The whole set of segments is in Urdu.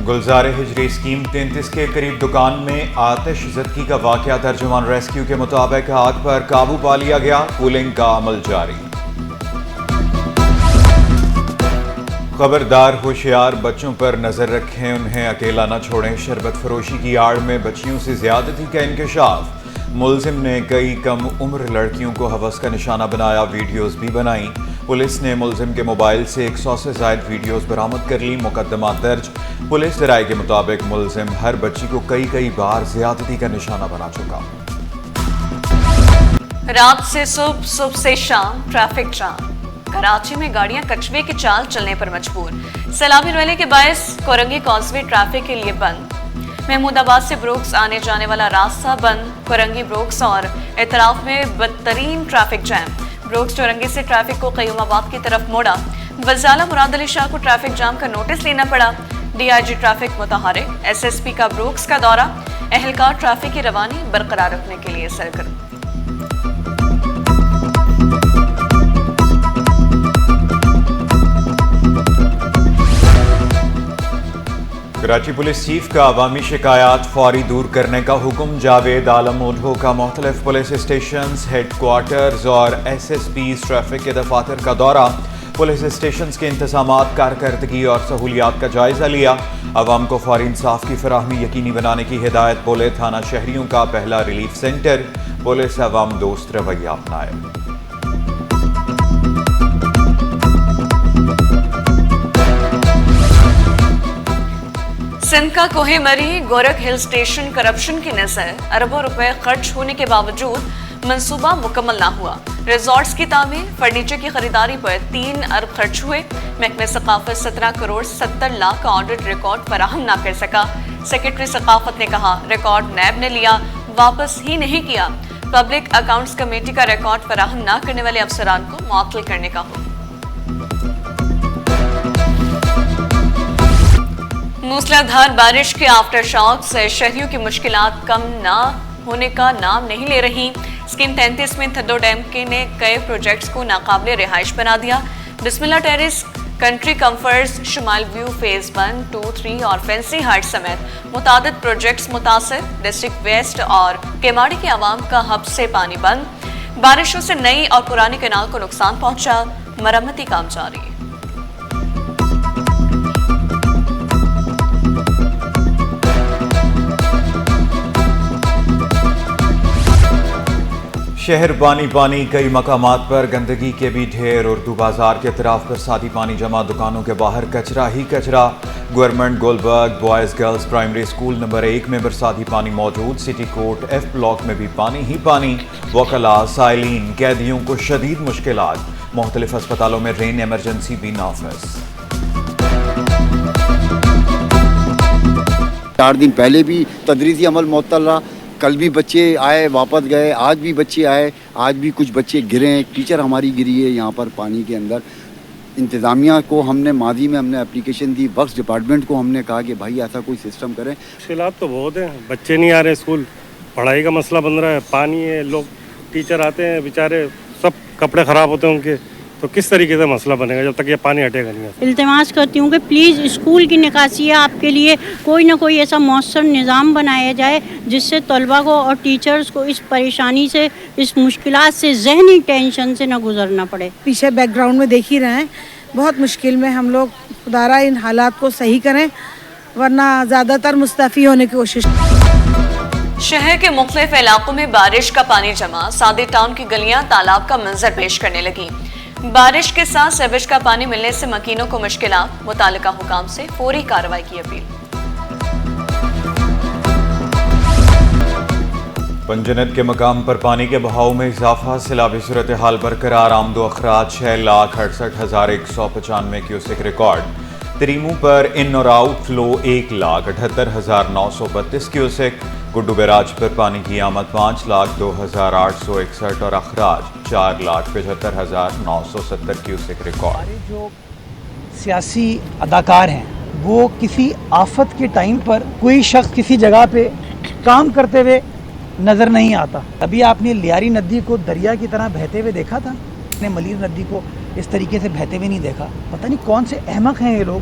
گلزار ہجری اسکیم 33 کے قریب دکان میں آتش زدگی کا واقعہ، ترجمان ریسکیو کے مطابق آگ پر قابو پا لیا گیا، کولنگ کا عمل جاری۔ خبردار ہوشیار، بچوں پر نظر رکھیں، انہیں اکیلا نہ چھوڑیں۔ شربت فروشی کی آڑ میں بچیوں سے زیادتی کا انکشاف، ملزم نے کئی کم عمر لڑکیوں کو ہوس کا نشانہ بنایا، ویڈیوز بھی بنائیں۔ پولیس نے ملزم کے موبائل سے 100 سے زائد ویڈیوز برآمد کر لی، مقدمہ درج۔ پولیس ذرائع کے مطابق ملزم ہر بچی کو کئی بار زیادتی کا نشانہ بنا چکا۔ رات سے صبح سے شام ٹریفک جام، کراچی میں گاڑیاں کچھوے کی چال چلنے پر مجبور۔ سیلابی ریلے کے باعث کورنگی کازوے ٹریفک کے لیے بند، محمود آباد سے بروکس آنے جانے والا راستہ بند، کورنگی بروکس اور اطراف میں بدترین ٹریفک جام۔ بروکس چورنگی سے ٹریفک کو قیوم آباد کی طرف موڑا، وزالہ مراد علی شاہ کو ٹریفک جام کا نوٹس لینا پڑا۔ ڈی آئی جی ٹریفک متحرک، ایس ایس پی کا بروکس کا دورہ، اہلکار ٹریفک کی روانی برقرار رکھنے کے لیے سرگرم۔ کراچی پولیس چیف کا عوامی شکایات فوری دور کرنے کا حکم، جاوید عالم اوڈھو کا مختلف پولیس اسٹیشنز، ہیڈ کوارٹرز اور ایس ایس پیز ٹریفک کے دفاتر کا دورہ، پولیس اسٹیشنز کے انتظامات، کارکردگی اور سہولیات کا جائزہ لیا، عوام کو فوری انصاف کی فراہمی یقینی بنانے کی ہدایت، بولے تھانہ شہریوں کا پہلا ریلیف سینٹر، پولیس عوام دوست رویہ اپنائے۔ سندھ کا کوہ مری گورکھ ہل اسٹیشن کرپشن کی نظر، اربوں روپے خرچ ہونے کے باوجود منصوبہ مکمل نہ ہوا۔ ریزورٹس کی تعمیر، فرنیچر کی خریداری پر 3 ارب خرچ ہوئے۔ محکمہ ثقافت 17 کروڑ 70 لاکھ کا آڈٹ ریکارڈ فراہم نہ کر سکا۔ سیکرٹری ثقافت نے کہا ریکارڈ نیب نے لیا، واپس ہی نہیں کیا۔ پبلک اکاؤنٹس کمیٹی کا ریکارڈ فراہم نہ کرنے والے افسران کو معطل کرنے کا حکم۔ موسلادھار بارش کے آفٹر شاک سے شہریوں کی مشکلات کم نہ ہونے کا نام نہیں لے رہی۔ اسکیم 33 میں تھدو ڈیم نے کئی پروجیکٹس کو ناقابل رہائش بنا دیا۔ بسم اللہ ٹیرس، کنٹری کمفرٹس، شمال ویو فیز 1، 2، 3 اور فینسی ہائٹ سمیت متعدد پروجیکٹس متاثر۔ ڈسٹرکٹ ویسٹ اور کیماڑی کے عوام کا حب سے پانی بند، بارشوں سے نئی اور پرانی کینال کو نقصان پہنچا، مرمتی کام جاری۔ شہر پانی، کئی مقامات پر گندگی کے بھی ڈھیر، اردو بازار کے اطراف برساتی پانی جمع، دکانوں کے باہر کچرا ہی کچرا۔ Government Gulberg boys girls primary school number 1 میں برساتی پانی موجود، سٹی کوٹ ایف بلاک میں بھی پانی ہی پانی، وکلاء، سائلین، قیدیوں کو شدید مشکلات، مختلف اسپتالوں میں رین ایمرجنسی بھی نافذ۔ 4 دن پہلے بھی تدریسی عمل معطل رہا، کل بھی بچے آئے واپس گئے، آج بھی بچے آئے، آج بھی کچھ بچے گرے ہیں، ٹیچر ہماری گری ہے یہاں پر پانی کے اندر۔ انتظامیہ کو ہم نے ماضی میں اپلیکیشن دی، ورکس ڈپارٹمنٹ کو ہم نے کہا کہ بھائی ایسا کوئی سسٹم کریں۔ مشکلات تو بہت ہیں، بچے نہیں آ رہے اسکول، پڑھائی کا مسئلہ بن رہا ہے، پانی ہے، لوگ ٹیچر آتے ہیں بیچارے سب کپڑے خراب ہوتے ہیں ان کے، تو کس طریقے سے مسئلہ بنے گا جب تک یہ پانی ہٹے گا نہیں۔ التماس کرتی ہوں کہ پلیز اسکول کی نکاسی آپ کے لیے کوئی نہ کوئی ایسا مؤثر نظام بنایا جائے جس سے طلباء کو اور ٹیچرز کو اس پریشانی سے، اس مشکلات سے، ذہنی ٹینشن سے نہ گزرنا پڑے۔ پیچھے بیک گراؤنڈ میں دیکھ ہی رہے ہیں، بہت مشکل میں ہم لوگ، خدارا ان حالات کو صحیح کریں ورنہ زیادہ تر مستعفی ہونے کی کوشش۔ شہر کے مختلف علاقوں میں بارش کا پانی جمع، سعدی ٹاؤن کی گلیاں تالاب کا منظر پیش کرنے لگی۔ بارش کے ساتھ سیویج کا پانی ملنے سے مکینوں کو مشکلات، متعلقہ حکام سے فوری کارروائی کی اپیل۔ پنجنت کے مقام پر پانی کے بہاؤ میں اضافہ، سیلابی صورتحال برقرار، آمد و اخراج 6,68,195 کیوسک ریکارڈ۔ تریمو پر ان اور out flow 1,78,932 cusec. Guddu barrage پر پانی کی آمد 5,02,861 اور اخراج 4,75,970 کیوسک ریکارڈ۔ جو سیاسی اداکار ہیں وہ کسی آفت کے ٹائم پر کوئی شخص کسی جگہ پہ کام کرتے ہوئے نظر نہیں آتا۔ ابھی آپ نے لیاری ندی کو دریا کی طرح بہتے ہوئے دیکھا تھا، نے ملیر ندی کو اس طریقے سے بہتے ہوئے نہیں دیکھا۔ پتہ نہیں کون سے احمق ہیں یہ لوگ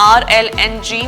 RLNG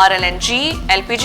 RLNG LPG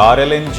RLNG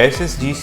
SSGC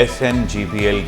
SNGPL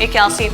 81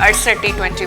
68 T20